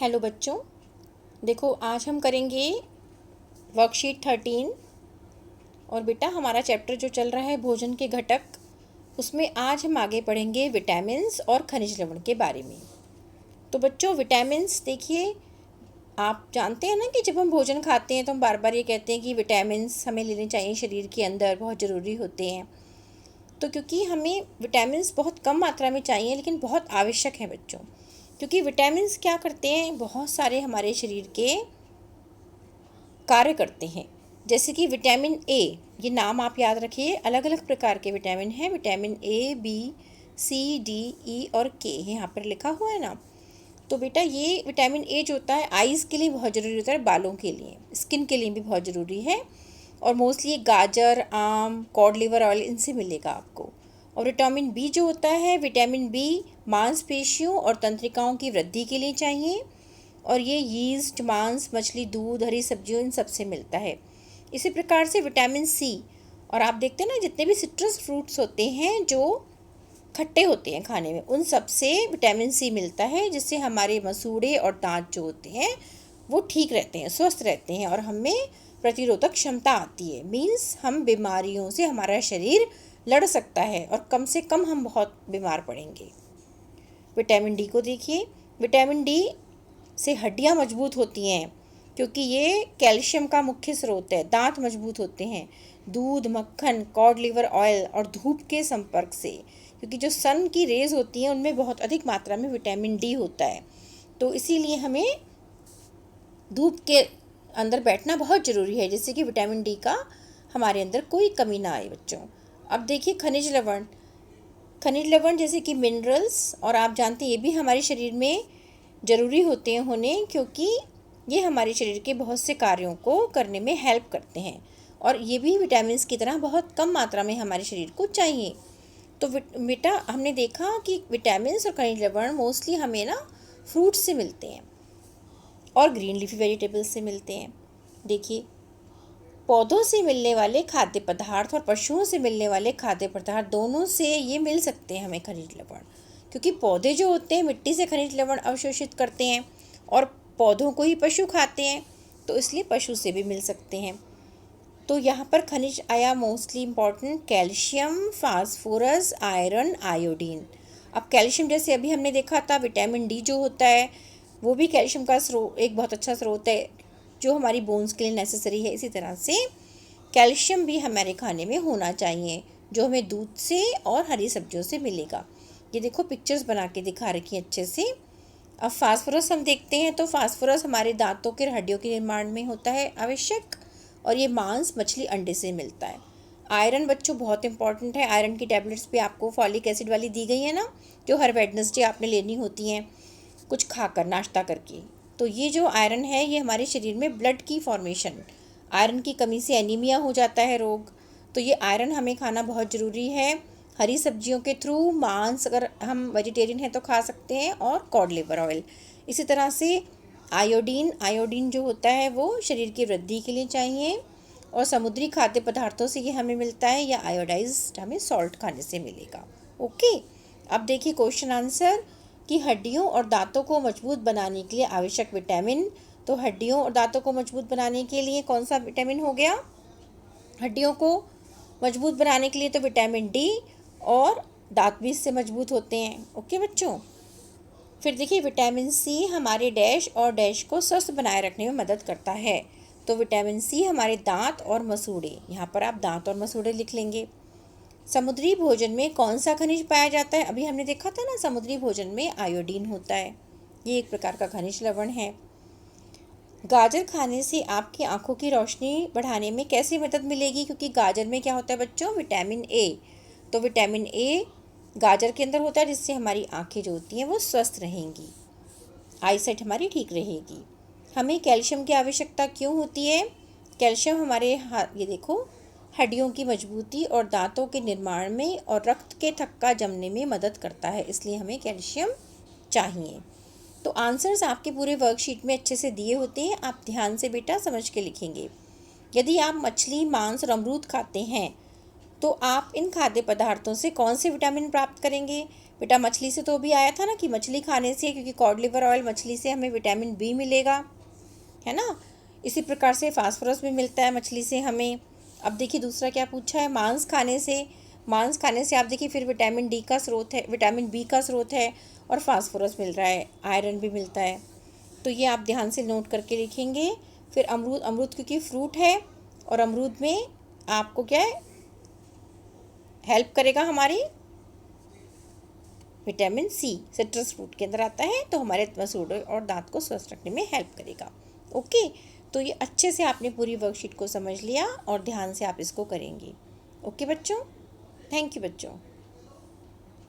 Hello बच्चों, देखो आज हम करेंगे वर्कशीट 13। और बेटा हमारा चैप्टर जो चल रहा है भोजन के घटक, उसमें आज हम आगे पढ़ेंगे विटामिन्स और खनिज लवण के बारे में। तो बच्चों विटामिन्स देखिए, आप जानते हैं ना कि जब हम भोजन खाते हैं तो हम बार बार ये कहते हैं कि विटामिन्स हमें लेने चाहिए, शरीर के अंदर बहुत ज़रूरी होते हैं। तो क्योंकि हमें विटामिन्स बहुत कम मात्रा में चाहिए लेकिन बहुत आवश्यक हैं बच्चों, क्योंकि विटामिन्स क्या करते हैं, बहुत सारे हमारे शरीर के कार्य करते हैं। जैसे कि विटामिन ए, ये नाम आप याद रखिए, अलग अलग प्रकार के विटामिन हैं। Vitamin A, B, C, D, E और के यहाँ पर लिखा हुआ है ना। तो बेटा ये विटामिन ए जो होता है आइज़ के लिए बहुत ज़रूरी होता है, बालों के लिए, स्किन के लिए भी बहुत ज़रूरी है। और मोस्टली गाजर, आम, कॉड लिवर ऑयल, इनसे मिलेगा आपको। और विटामिन बी जो होता है, विटामिन बी मांसपेशियों और तंत्रिकाओं की वृद्धि के लिए चाहिए। और ये यीस्ट, मांस, मछली, दूध, हरी सब्जियों, इन सब से मिलता है। इसी प्रकार से विटामिन सी, और आप देखते हैं ना जितने भी सिट्रस फ्रूट्स होते हैं जो खट्टे होते हैं खाने में, उन सब से विटामिन सी मिलता है, जिससे हमारे मसूड़े और दांत जो होते हैं वो ठीक रहते हैं, स्वस्थ रहते हैं और हमें प्रतिरोधक क्षमता आती है। मीन्स हम बीमारियों से हमारा शरीर लड़ सकता है और कम से कम हम बहुत बीमार पड़ेंगे। विटामिन डी को देखिए, विटामिन डी से हड्डियां मजबूत होती हैं क्योंकि ये कैल्शियम का मुख्य स्रोत है। दांत मजबूत होते हैं दूध, मक्खन, कॉड लिवर ऑयल और धूप के संपर्क से, क्योंकि जो सन की रेज होती हैं उनमें बहुत अधिक मात्रा में विटामिन डी होता है। तो इसीलिए हमें धूप के अंदर बैठना बहुत ज़रूरी है, जिससे कि विटामिन डी का हमारे अंदर कोई कमी ना आए बच्चों। अब देखिए खनिज लवण, खनिज लवण जैसे कि मिनरल्स, और आप जानते हैं ये भी हमारे शरीर में ज़रूरी होते हैं होने, क्योंकि ये हमारे शरीर के बहुत से कार्यों को करने में हेल्प करते हैं। और ये भी विटामिन्स की तरह बहुत कम मात्रा में हमारे शरीर को चाहिए। तो बेटा हमने देखा कि विटामिन्स और खनिज लवण मोस्टली हमें ना फ्रूट से मिलते हैं और ग्रीन लीफी वेजिटेबल्स से मिलते हैं। देखिए पौधों से मिलने वाले खाद्य पदार्थ और पशुओं से मिलने वाले खाद्य पदार्थ, दोनों से ये मिल सकते हैं हमें खनिज लवण, क्योंकि पौधे जो होते हैं मिट्टी से खनिज लवण अवशोषित करते हैं और पौधों को ही पशु खाते हैं, तो इसलिए पशु से भी मिल सकते हैं। तो यहाँ पर खनिज आया mostly important, calcium, phosphorus, iron, iodine. अब कैल्शियम जैसे अभी हमने देखा था, विटामिन डी जो होता है वो भी कैल्शियम का स्रोत, एक बहुत अच्छा स्रोत है जो हमारी बोन्स के लिए नेसेसरी है। इसी तरह से कैल्शियम भी हमारे खाने में होना चाहिए, जो हमें दूध से और हरी सब्जियों से मिलेगा। ये देखो पिक्चर्स बना के दिखा रखी हैं अच्छे से। अब फास्फोरस हम देखते हैं, तो फास्फोरस हमारे दांतों के हड्डियों के निर्माण में होता है आवश्यक, और ये मांस, मछली, अंडे से मिलता है। आयरन बच्चों बहुत इंपॉर्टेंट है। आयरन की टैबलेट्स भी आपको फॉलिक एसिड वाली दी गई है ना, जो हर वेडनेसडे आपने लेनी होती हैं कुछ खाकर, नाश्ता करके। तो ये जो आयरन है ये हमारे शरीर में ब्लड की फॉर्मेशन, आयरन की कमी से एनीमिया हो जाता है रोग, तो ये आयरन हमें खाना बहुत ज़रूरी है। हरी सब्जियों के थ्रू, मांस अगर हम वेजिटेरियन हैं तो खा सकते हैं, और कॉड लिवर ऑयल। इसी तरह से आयोडीन, आयोडीन जो होता है वो शरीर की वृद्धि के लिए चाहिए, और समुद्री खाद्य पदार्थों से ये हमें मिलता है, या आयोडाइज्ड हमें सॉल्ट खाने से मिलेगा। ओके, अब देखिए क्वेश्चन आंसर कि हड्डियों और दांतों को मजबूत बनाने के लिए आवश्यक विटामिन। तो हड्डियों और दांतों को मजबूत बनाने के लिए कौन सा विटामिन हो गया? हड्डियों को मजबूत बनाने के लिए तो विटामिन डी, और दांत भी इससे मजबूत होते हैं। ओके बच्चों, फिर देखिए विटामिन सी हमारे डैश और डैश को स्वस्थ बनाए रखने में मदद करता है। तो विटामिन सी हमारे दांत और मसूड़े, यहाँ पर आप दांत और मसूड़े लिख लेंगे। समुद्री भोजन में कौन सा खनिज पाया जाता है? अभी हमने देखा था ना, समुद्री भोजन में आयोडीन होता है, ये एक प्रकार का खनिज लवण है। गाजर खाने से आपकी आंखों की रोशनी बढ़ाने में कैसे मदद मिलेगी? क्योंकि गाजर में क्या होता है बच्चों? Vitamin A. तो विटामिन ए गाजर के अंदर होता है, जिससे हमारी आंखें जो होती हैं वो स्वस्थ रहेंगी, आईसाइट हमारी ठीक रहेगी। हमें कैल्शियम की आवश्यकता क्यों होती है? कैल्शियम हमारे ये देखो हड्डियों की मजबूती और दांतों के निर्माण में और रक्त के थक्का जमने में मदद करता है, इसलिए हमें कैल्शियम चाहिए। तो आंसर्स आपके पूरे वर्कशीट में अच्छे से दिए होते हैं, आप ध्यान से बेटा समझ के लिखेंगे। यदि आप मछली, मांस और अमरूद खाते हैं तो आप इन खाद्य पदार्थों से कौन से विटामिन प्राप्त करेंगे? बेटा मछली से तो भी आया था ना कि मछली खाने से, क्योंकि कॉड लिवर ऑयल मछली से हमें विटामिन बी मिलेगा, है ना। इसी प्रकार से फास्फोरस भी मिलता है मछली से हमें। अब देखिए दूसरा क्या पूछा है, मांस खाने से। मांस खाने से आप देखिए फिर विटामिन डी का स्रोत है, विटामिन बी का स्रोत है, और फास्फोरस मिल रहा है, आयरन भी मिलता है। तो ये आप ध्यान से नोट करके लिखेंगे। फिर अमरूद, अमरूद क्योंकि फ्रूट है, और अमरूद में आपको क्या है, हेल्प करेगा हमारी विटामिन सी, सिट्रस फ्रूट के अंदर आता है, तो हमारे मसूड़ों और दांत को स्वस्थ रखने में हेल्प करेगा। ओके, तो ये अच्छे से आपने पूरी वर्कशीट को समझ लिया और ध्यान से आप इसको करेंगे। ओके बच्चों, थैंक यू बच्चों।